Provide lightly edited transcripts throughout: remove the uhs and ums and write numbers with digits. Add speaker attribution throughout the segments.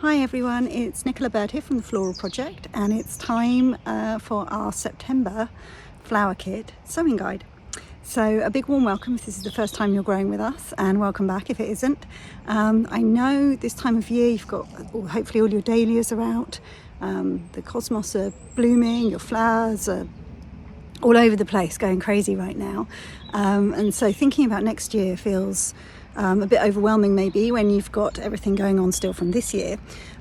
Speaker 1: Hi everyone, it's Nicola Bird here from the Floral Project, and it's time for our September flower kit sewing guide. So a big warm welcome if this is the first time you're growing with us, and welcome back if it isn't. I know this time of year you've got, hopefully all your dahlias are out, the cosmos are blooming, your flowers are all over the place, going crazy right now. And so thinking about next year feels a bit overwhelming maybe when you've got everything going on still from this year.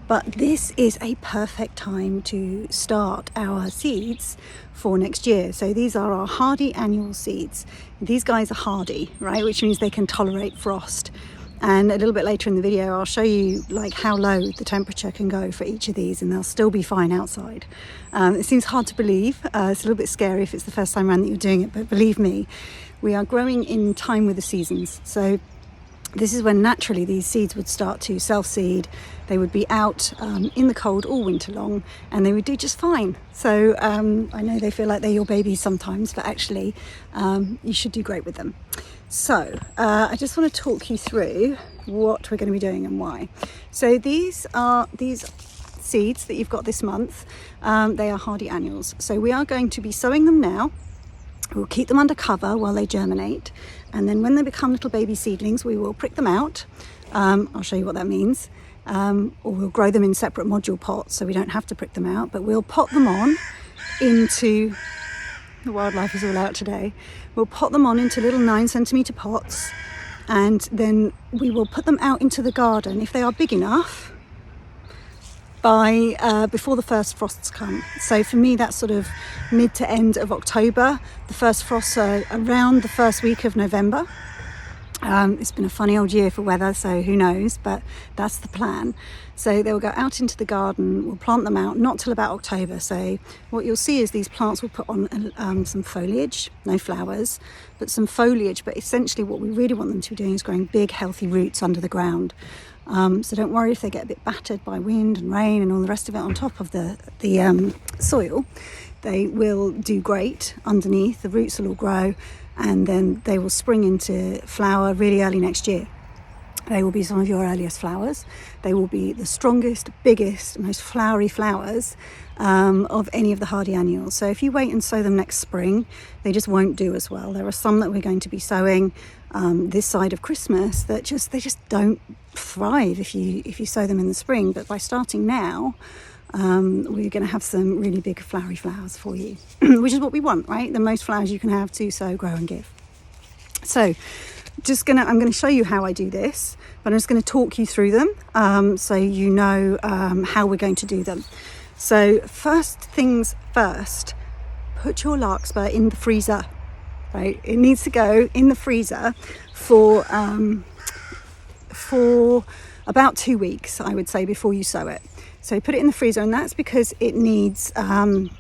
Speaker 1: But this is a perfect time to start our seeds for next year. So these are our hardy annual seeds. These guys are hardy, right? Which means they can tolerate frost. And a little bit later in the video, I'll show you like how low the temperature can go for each of these, and they'll still be fine outside. It seems hard to believe. It's a little bit scary if it's the first time around that you're doing it, but believe me, we are growing in time with the seasons. So this is when naturally these seeds would start to self-seed. They would be out in the cold all winter long, and they would do just fine. So I know they feel like they're your babies sometimes, but actually you should do great with them. So I just want to talk you through what we're going to be doing and why. So these seeds that you've got this month, they are hardy annuals. So we are going to be sowing them now. We'll keep them under cover while they germinate, and then when they become little baby seedlings, we will prick them out. I'll show you what that means. Or we'll grow them in separate module pots so we don't have to prick them out, but we'll pot them on into, the wildlife is all out today, we'll pot them on into little 9cm pots, and then we will put them out into the garden if they are big enough by before the first frosts come. So for me that's sort of mid to end of October. The first frosts are around the first week of November. It's been a funny old year for weather, so who knows, but that's the plan. So they'll go out into the garden, we'll plant them out, not till about October. So what you'll see is these plants will put on some foliage, no flowers, but some foliage. But essentially what we really want them to be doing is growing big healthy roots under the ground. So don't worry if they get a bit battered by wind and rain and all the rest of it on top of the soil. They will do great underneath, the roots will all grow, and then they will spring into flower really early next year. They will be some of your earliest flowers. They will be the strongest, biggest, most flowery flowers of any of the hardy annuals. So if you wait and sow them next spring, they just won't do as well. There are some that we're going to be sowing this side of Christmas that they just don't thrive if you sow them in the spring. But by starting now, we're going to have some really big flowery flowers for you, which is what we want, right? The most flowers you can have to sow, grow and give. So I'm going to show you how I do this, but I'm just going to talk you through them so you know how we're going to do them. So first things first, put your larkspur in the freezer, right? It needs to go in the freezer for about 2 weeks, I would say, before you sow it. So put it in the freezer, and that's because it needs, the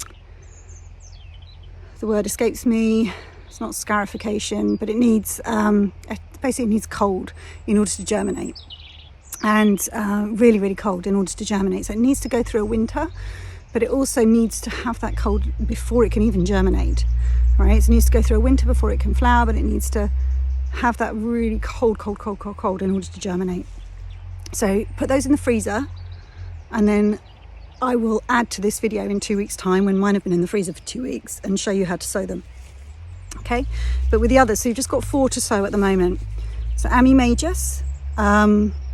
Speaker 1: word escapes me, it's not scarification, but it needs, basically it needs cold in order to germinate, and really, really cold in order to germinate. So it needs to go through a winter, but it also needs to have that cold before it can even germinate, right? So it needs to go through a winter before it can flower, but it needs to have that really cold in order to germinate. So put those in the freezer, and then I will add to this video in 2 weeks' time, when mine have been in the freezer for 2 weeks, and show you how to sow them. Okay, but with the others, so you've just got 4 to sow at the moment. So Ammi majus,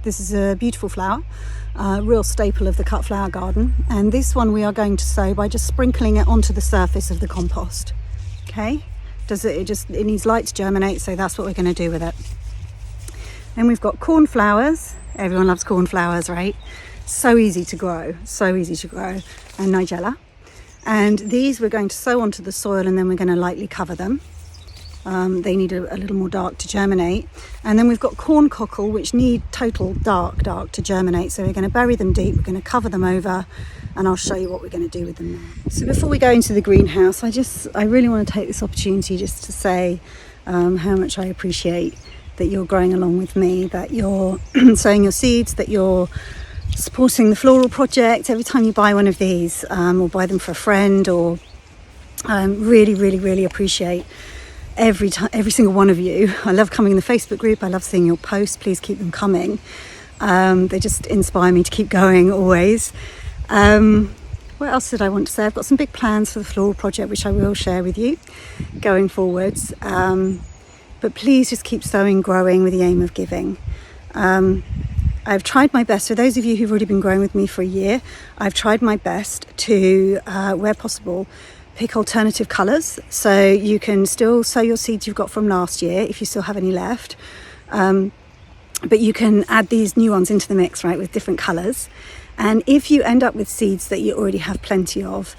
Speaker 1: this is a beautiful flower, real staple of the cut flower garden, and this one we are going to sow by just sprinkling it onto the surface of the compost. Okay, it needs light to germinate, so that's what we're going to do with it. Then we've got cornflowers. Everyone loves cornflowers, right? So easy to grow, and Nigella. And these we're going to sow onto the soil, and then we're going to lightly cover them. They need a little more dark to germinate. And then we've got corncockle, which need total dark to germinate. So we're going to bury them deep, we're going to cover them over, and I'll show you what we're going to do with them now. So before we go into the greenhouse, I really want to take this opportunity just to say how much I appreciate that you're growing along with me, that you're sowing your seeds, that you're supporting the Floral Project. Every time you buy one of these, or buy them for a friend, or really appreciate every single one of you. I love coming in the Facebook group, I love seeing your posts, please keep them coming. They just inspire me to keep going always. What else did I want to say? I've got some big plans for the floral project, which I will share with you going forwards. But please just keep sowing, growing with the aim of giving. I've tried my best, for those of you who've already been growing with me for a year, I've tried my best to, where possible, pick alternative colours. So you can still sow your seeds you've got from last year, if you still have any left. But you can add these new ones into the mix, right, with different colours. And if you end up with seeds that you already have plenty of,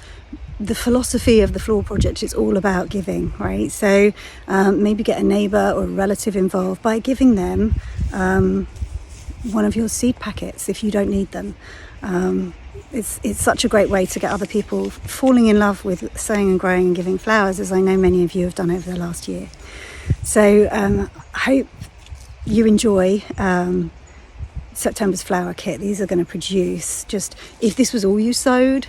Speaker 1: the philosophy of the floral project is all about giving, right? So maybe get a neighbour or a relative involved by giving them one of your seed packets if you don't need them. It's such a great way to get other people falling in love with sowing and growing and giving flowers, as I know many of you have done over the last year. So I hope you enjoy September's flower kit. These are going to produce, just if this was all you sowed,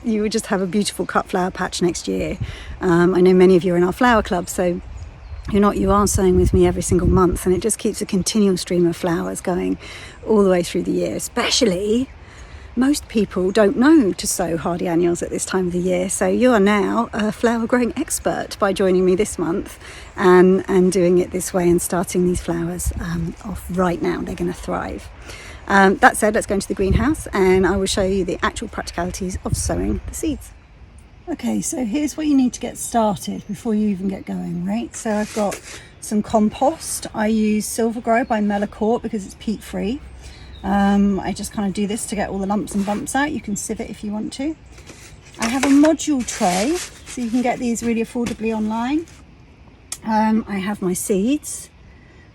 Speaker 1: you would just have a beautiful cut flower patch next year. I know many of you are in our flower club, so you are sowing with me every single month, and it just keeps a continual stream of flowers going all the way through the year. Especially, most people don't know to sow hardy annuals at this time of the year, so you are now a flower growing expert by joining me this month and doing it this way and starting these flowers off right now. They're going to thrive. That said, let's go into the greenhouse and I will show you the actual practicalities of sowing the seeds. Okay, so here's what you need to get started before you even get going, right? So I've got some compost. I use Silver Grow by Melicourt because it's peat free. I just kind of do this to get all the lumps and bumps out. You can sieve it if you want to. I have a module tray, so you can get these really affordably online. I have my seeds.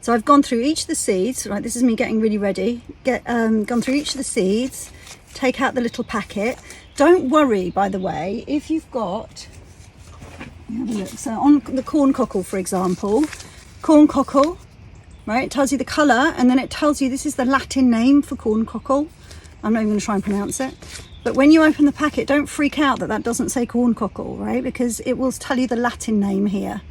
Speaker 1: So I've gone through each of the seeds, right? This is me getting really ready. Gone through each of the seeds, take out the little packet. Don't worry, by the way, if you've got, have a look. So on the Corncockle, for example, Corncockle, right? It tells you the colour, and then it tells you this is the Latin name for Corncockle. I'm not even going to try and pronounce it. But when you open the packet, don't freak out that that doesn't say Corncockle, right? Because it will tell you the Latin name here.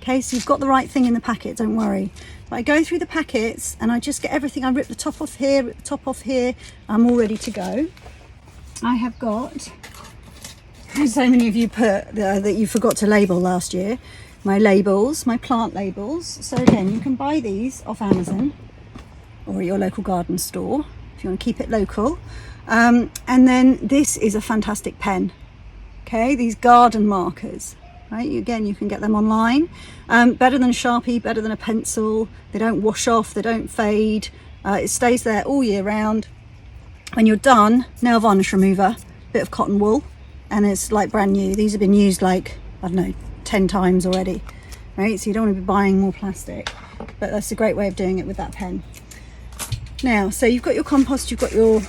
Speaker 1: Okay, so you've got the right thing in the packet, don't worry. But I go through the packets and I just get everything. I rip the top off here, rip the top off here. I'm all ready to go. I have got, as so many of you put that you forgot to label last year, my labels, my plant labels. So again, you can buy these off Amazon or at your local garden store if you want to keep it local. And then this is a fantastic pen. Okay, these garden markers. Right, again, you can get them online. Better than a Sharpie, better than a pencil. They don't wash off, they don't fade. It stays there all year round. When you're done, nail varnish remover, bit of cotton wool, and it's like brand new. These have been used like, I don't know, 10 times already. Right, so you don't want to be buying more plastic, but that's a great way of doing it with that pen. Now, so you've got your compost, you've got your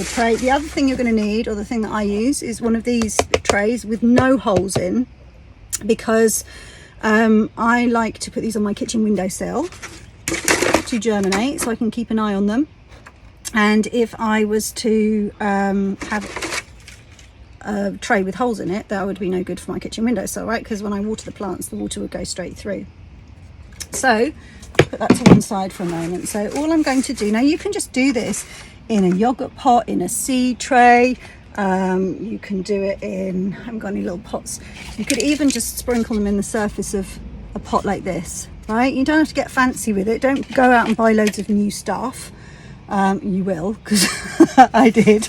Speaker 1: tray. The other thing you're going to need, or the thing that I use, is one of these trays with no holes in, because I like to put these on my kitchen windowsill to germinate so I can keep an eye on them. And if I was to have a tray with holes in it, that would be no good for my kitchen windowsill, right? Because when I water the plants, the water would go straight through. So put that to one side for a moment. So all I'm going to do now, you can just do this in a yogurt pot, in a seed tray. You can do it in, I haven't got any little pots. You could even just sprinkle them in the surface of a pot like this, right? You don't have to get fancy with it. Don't go out and buy loads of new stuff. You will, because I did,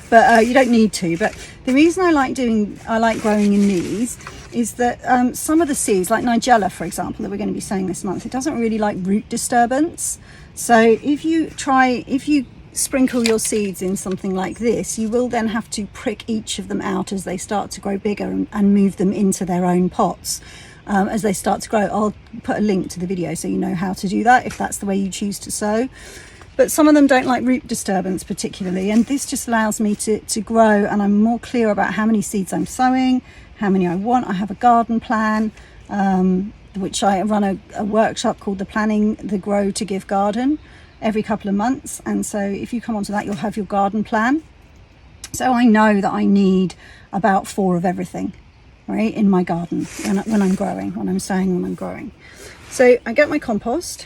Speaker 1: but you don't need to. But the reason I like growing in these is that some of the seeds, like Nigella, for example, that we're going to be sowing this month, it doesn't really like root disturbance. So if you sprinkle your seeds in something like this, you will then have to prick each of them out as they start to grow bigger and move them into their own pots as they start to grow. I'll put a link to the video so you know how to do that if that's the way you choose to sow. But some of them don't like root disturbance particularly, and this just allows me to grow, and I'm more clear about how many seeds I'm sowing, how many I want. I have a garden plan, which I run a workshop called the Planning the Grow to Give Garden every couple of months, and so if you come onto that, you'll have your garden plan. So I know that I need about 4 of everything, right, in my garden when I'm growing, when I'm sowing, when I'm growing. So I get my compost.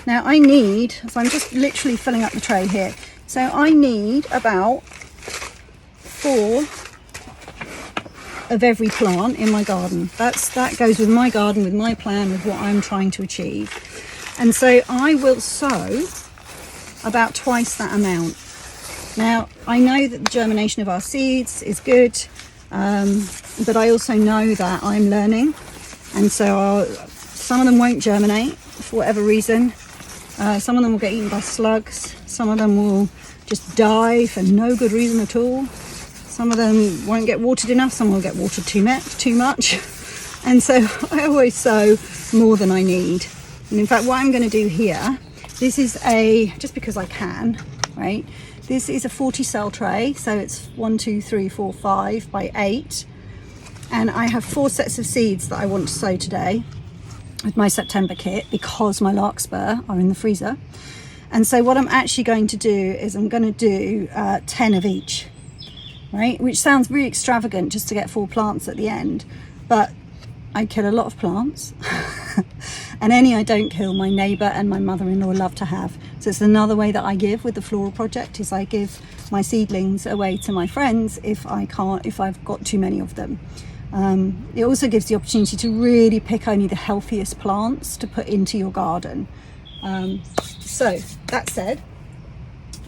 Speaker 1: Now I need, so I'm just literally filling up the tray here. So I need about 4 of every plant in my garden. That goes with my garden, with my plan, with what I'm trying to achieve. And so I will sow about twice that amount. Now I know that the germination of our seeds is good, but I also know that I'm learning, and so some of them won't germinate for whatever reason. Some of them will get eaten by slugs, some of them will just die for no good reason at all. Some of them won't get watered enough, some will get watered too much. And so I always sow more than I need. And in fact, what I'm going to do here, this is just because I can, right? This is a 40 cell tray, so it's 1, 2, 3, 4, 5 by 8. And I have 4 sets of seeds that I want to sow today with my September kit, because my Larkspur are in the freezer. And so what I'm actually going to do is I'm going to do 10 of each, right? Which sounds really extravagant just to get 4 plants at the end, but I kill a lot of plants. And any I don't kill, my neighbour and my mother-in-law love to have. So it's another way that I give with the floral project, is I give my seedlings away to my friends if I've got too many of them. It also gives the opportunity to really pick only the healthiest plants to put into your garden. So that said,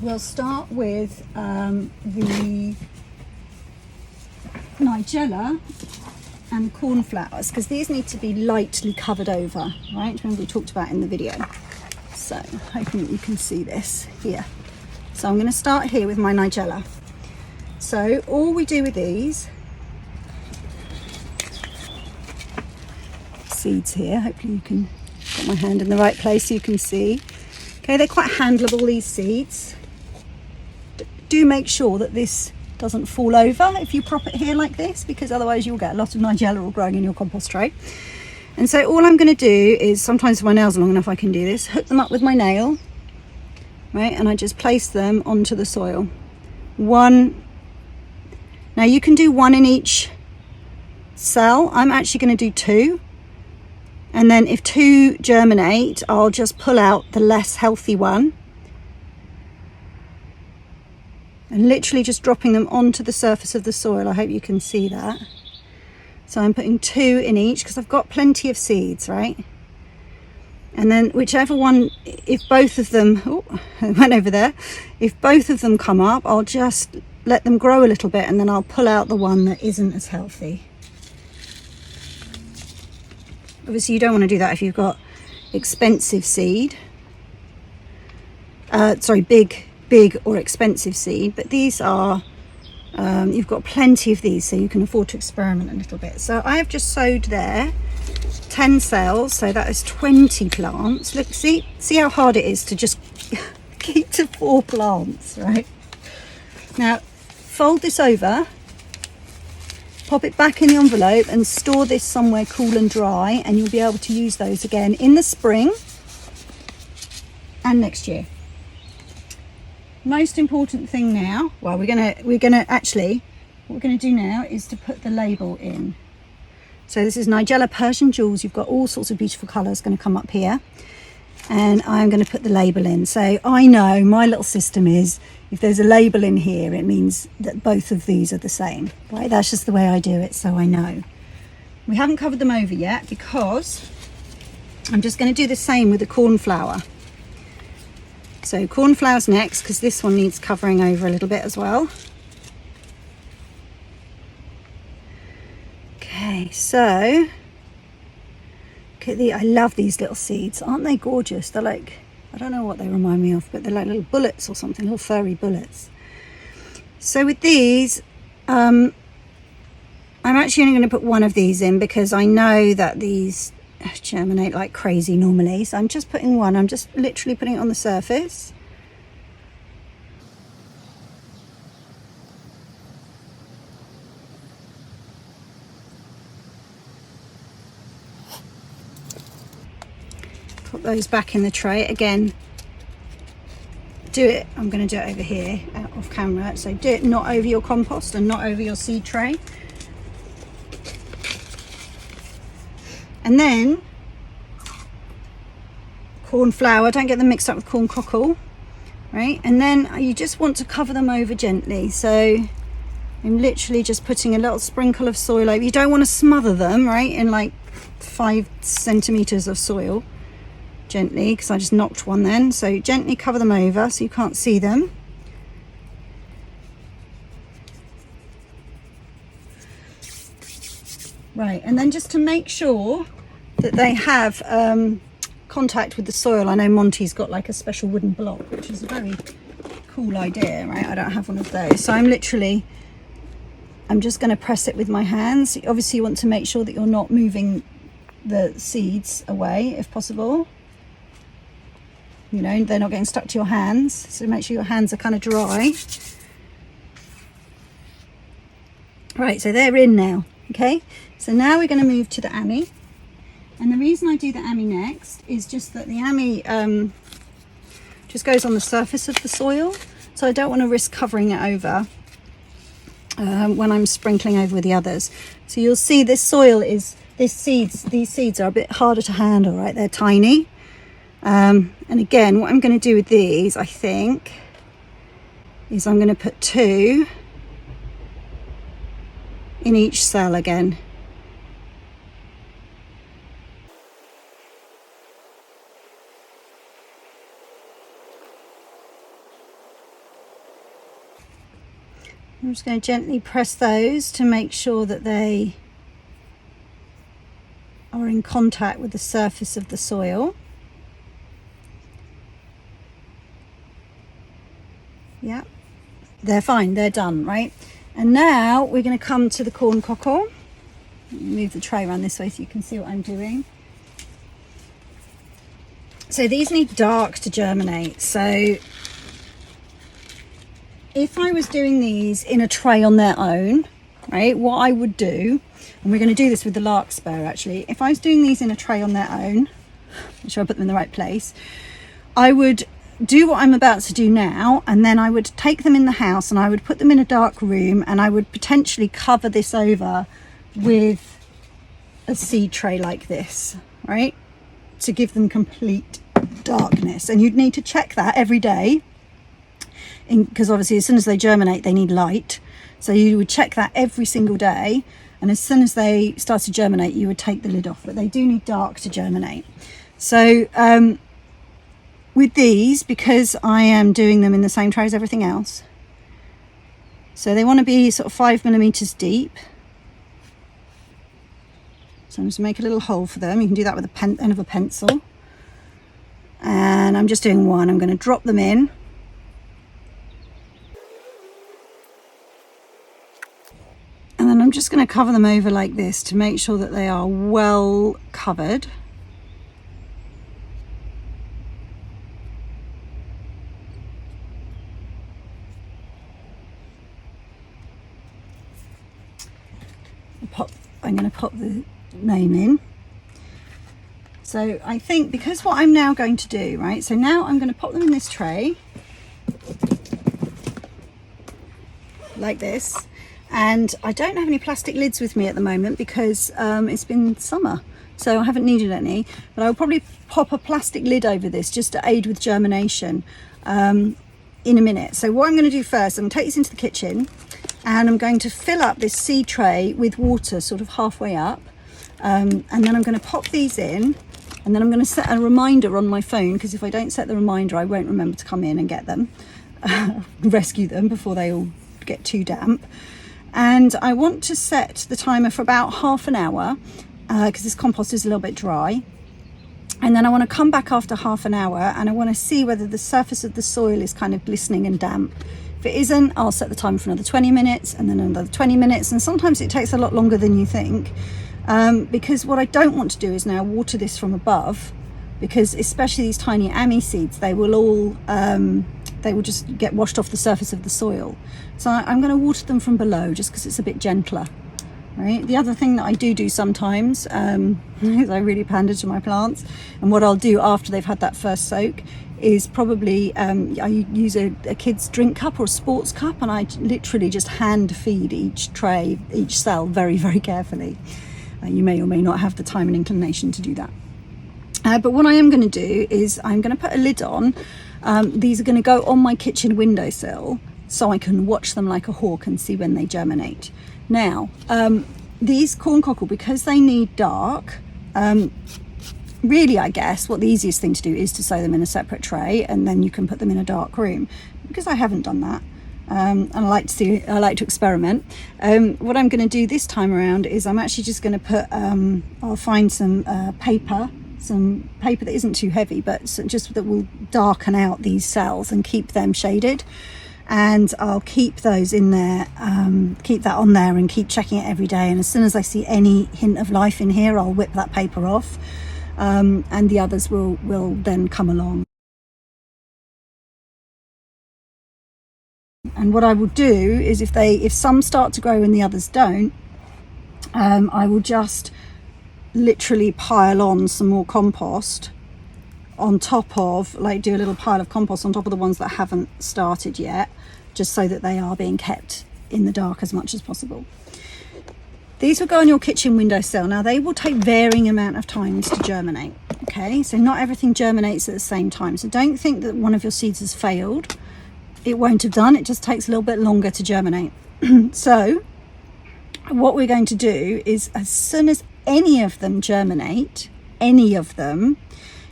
Speaker 1: we'll start with the Nigella and the cornflowers, because these need to be lightly covered over, right? Remember we talked about in the video. So hoping you can see this here. So I'm going to start here with my Nigella. So all we do with these seeds here, hopefully you can get my hand in the right place so you can see. Okay, they're quite handleable, these seeds. Do make sure that this doesn't fall over if you prop it here like this, because otherwise you'll get a lot of Nigella all growing in your compost tray. And so all I'm going to do is, sometimes if my nails are long enough I can do this, hook them up with my nail, right, and I just place them onto the soil. One, now you can do 1 in each cell. I'm actually going to do 2, and then if 2 germinate, I'll just pull out the less healthy one, and literally just dropping them onto the surface of the soil. I hope you can see that. So I'm putting 2 in each because I've got plenty of seeds, right? And then whichever one, if both of them, oh, I went over there. If both of them come up, I'll just let them grow a little bit, and then I'll pull out the one that isn't as healthy. Obviously you don't want to do that if you've got expensive seed. Big or expensive seed, but these are, you've got plenty of these, so you can afford to experiment a little bit. So I have just sowed there 10 cells, so that is 20 plants. Look, see how hard it is to just keep to 4 plants, right? Now fold this over, pop it back in the envelope and store this somewhere cool and dry, and you'll be able to use those again in the spring and next year. Most important thing now, well, we're gonna actually, what we're gonna do now is to put the label in. So this is Nigella Persian Jewels. You've got all sorts of beautiful colours going to come up here, and I'm going to put the label in. So I know my little system is, if there's a label in here, it means that both of these are the same, right? That's just the way I do it, so I know. We haven't covered them over yet because I'm just going to do the same with the cornflower. So cornflowers next, because this one needs covering over a little bit as well. Okay, so look at I love these little seeds. Aren't they gorgeous? They're like, I don't know what they remind me of, but they're like little bullets or something, little furry bullets. So with these, I'm actually only going to put 1 of these in because I know that these germinate like crazy normally. So I'm just putting 1. I'm just literally putting it on the surface. Put those back in the tray again. Do it, I'm going to do it over here out off camera, so do it not over your compost and not over your seed tray. And then cornflower. Don't get them mixed up with corncockle, right? And then you just want to cover them over gently. So I'm literally just putting a little sprinkle of soil over. You don't want to smother them, right, in like 5 centimeters of soil. Gently, because I just knocked one then. So gently cover them over so you can't see them. Right, and then just to make sure that they have contact with the soil, I know Monty's got like a special wooden block, which is a very cool idea, right? I don't have one of those. So I'm just going to press it with my hands. Obviously you want to make sure that you're not moving the seeds away if possible. You know, they're not getting stuck to your hands, so make sure your hands are kind of dry. Right, so they're in now. Okay, so now we're going to move to the Ammi, and the reason I do the Ammi next is just that the Ammi just goes on the surface of the soil, so I don't want to risk covering it over when I'm sprinkling over with the others. So you'll see this soil is, these seeds are a bit harder to handle, right? They're tiny. And again, what I'm going to do with these, I think, is I'm going to put 2 in each cell again. I'm just going to gently press those to make sure that they are in contact with the surface of the soil. Yeah, they're fine, they're done, right? And now we're going to come to the corncockle. Move the tray around this way so you can see what I'm doing. So these need dark to germinate. So if I was doing these in a tray on their own, right, what I would do, and we're going to do this with the Larkspur actually, if I was doing these in a tray on their own, make sure I put them in the right place, I would do what I'm about to do now, and then I would take them in the house and I would put them in a dark room, and I would potentially cover this over with a seed tray like this, right, to give them complete darkness. And you'd need to check that every day, because obviously as soon as they germinate they need light, so you would check that every single day, and as soon as they start to germinate you would take the lid off. But they do need dark to germinate. So with these, because I am doing them in the same tray as everything else, so they want to be sort of 5 millimeters deep. So I'm just make a little hole for them. You can do that with a end of a pencil. And I'm just doing one. I'm going to drop them in. And then I'm just going to cover them over like this to make sure that they are well covered. I'm going to pop the name in. So I think, because what I'm now going to do, right, so now I'm going to pop them in this tray like this, and I don't have any plastic lids with me at the moment because it's been summer, so I haven't needed any, but I'll probably pop a plastic lid over this just to aid with germination in a minute. So what I'm going to do first, I'm going to take this into the kitchen, and I'm going to fill up this seed tray with water sort of halfway up, and then I'm going to pop these in, and then I'm going to set a reminder on my phone, because if I don't set the reminder I won't remember to come in and get them, rescue them before they all get too damp. And I want to set the timer for about half an hour, because this compost is a little bit dry, and then I want to come back after half an hour and I want to see whether the surface of the soil is kind of glistening and damp. If it isn't, I'll set the timer for another 20 minutes and then another 20 minutes. And sometimes it takes a lot longer than you think, because what I don't want to do is now water this from above, because especially these tiny Ammi seeds, they will just get washed off the surface of the soil. So I'm going to water them from below just because it's a bit gentler. Right. The other thing that I do sometimes is I really pander to my plants, and what I'll do after they've had that first soak is probably I use a kid's drink cup or a sports cup, and I literally just hand feed each tray, each cell very, very carefully. You may or may not have the time and inclination to do that. But what I am going to do is I'm going to put a lid on. These are going to go on my kitchen windowsill so I can watch them like a hawk and see when they germinate. Now, these corncockle, because they need dark, really I guess what the easiest thing to do is to sow them in a separate tray, and then you can put them in a dark room. Because I haven't done that, and I like to experiment. What I'm going to do this time around is I'm actually just going to put, I'll find some paper that isn't too heavy, but just that will darken out these cells and keep them shaded. And I'll keep those in there, keep that on there and keep checking it every day. And as soon as I see any hint of life in here, I'll whip that paper off, and the others will then come along. And what I will do is if some start to grow and the others don't, I will just literally pile on some more compost on top of, like, do a little pile of compost on top of the ones that haven't started yet, just so that they are being kept in the dark as much as possible. These will go on your kitchen windowsill. Now, they will take varying amount of times to germinate. Okay, so not everything germinates at the same time, so don't think that one of your seeds has failed. It won't have done, it just takes a little bit longer to germinate. So what we're going to do is, as soon as any of them germinate, any of them,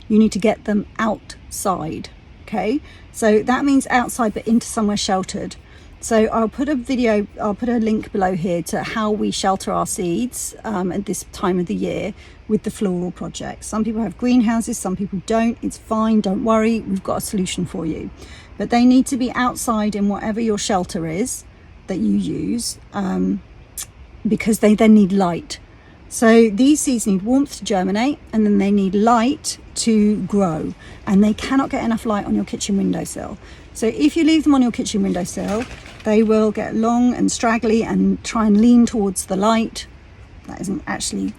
Speaker 1: you need to get them outside. Okay, so that means outside but into somewhere sheltered. So I'll put a link below here to how we shelter our seeds at this time of the year with the floral project. Some people have greenhouses, some people don't. It's fine, don't worry, we've got a solution for you. But they need to be outside in whatever your shelter is that you use, because they then need light. So these seeds need warmth to germinate, and then they need light to grow, and they cannot get enough light on your kitchen windowsill. So if you leave them on your kitchen windowsill, they will get long and straggly and try and lean towards the light. That isn't actually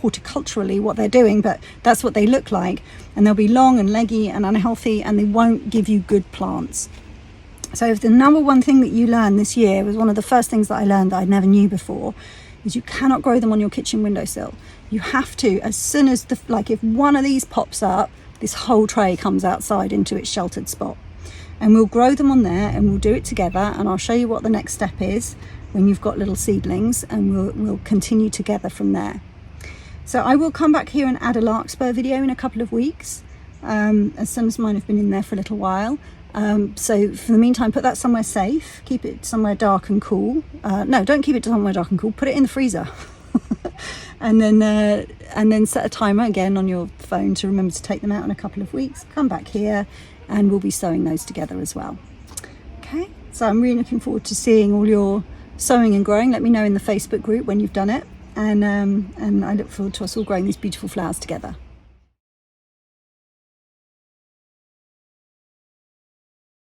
Speaker 1: horticulturally what they're doing, but that's what they look like, and they'll be long and leggy and unhealthy, and they won't give you good plants. So if the number one thing that you learned this year was one of the first things that I learned that I never knew before, is you cannot grow them on your kitchen windowsill. You have to, as soon as if one of these pops up, this whole tray comes outside into its sheltered spot. And we'll grow them on there, and we'll do it together, and I'll show you what the next step is when you've got little seedlings, and we'll continue together from there. So I will come back here and add a Larkspur video in a couple of weeks, as soon as mine have been in there for a little while. So for the meantime, put that somewhere safe, keep it somewhere dark and cool. No, don't keep it somewhere dark and cool, put it in the freezer. and then set a timer again on your phone to remember to take them out in a couple of weeks. Come back here and we'll be sowing those together as well. Okay, so I'm really looking forward to seeing all your sowing and growing. Let me know in the Facebook group when you've done it, and I look forward to us all growing these beautiful flowers together.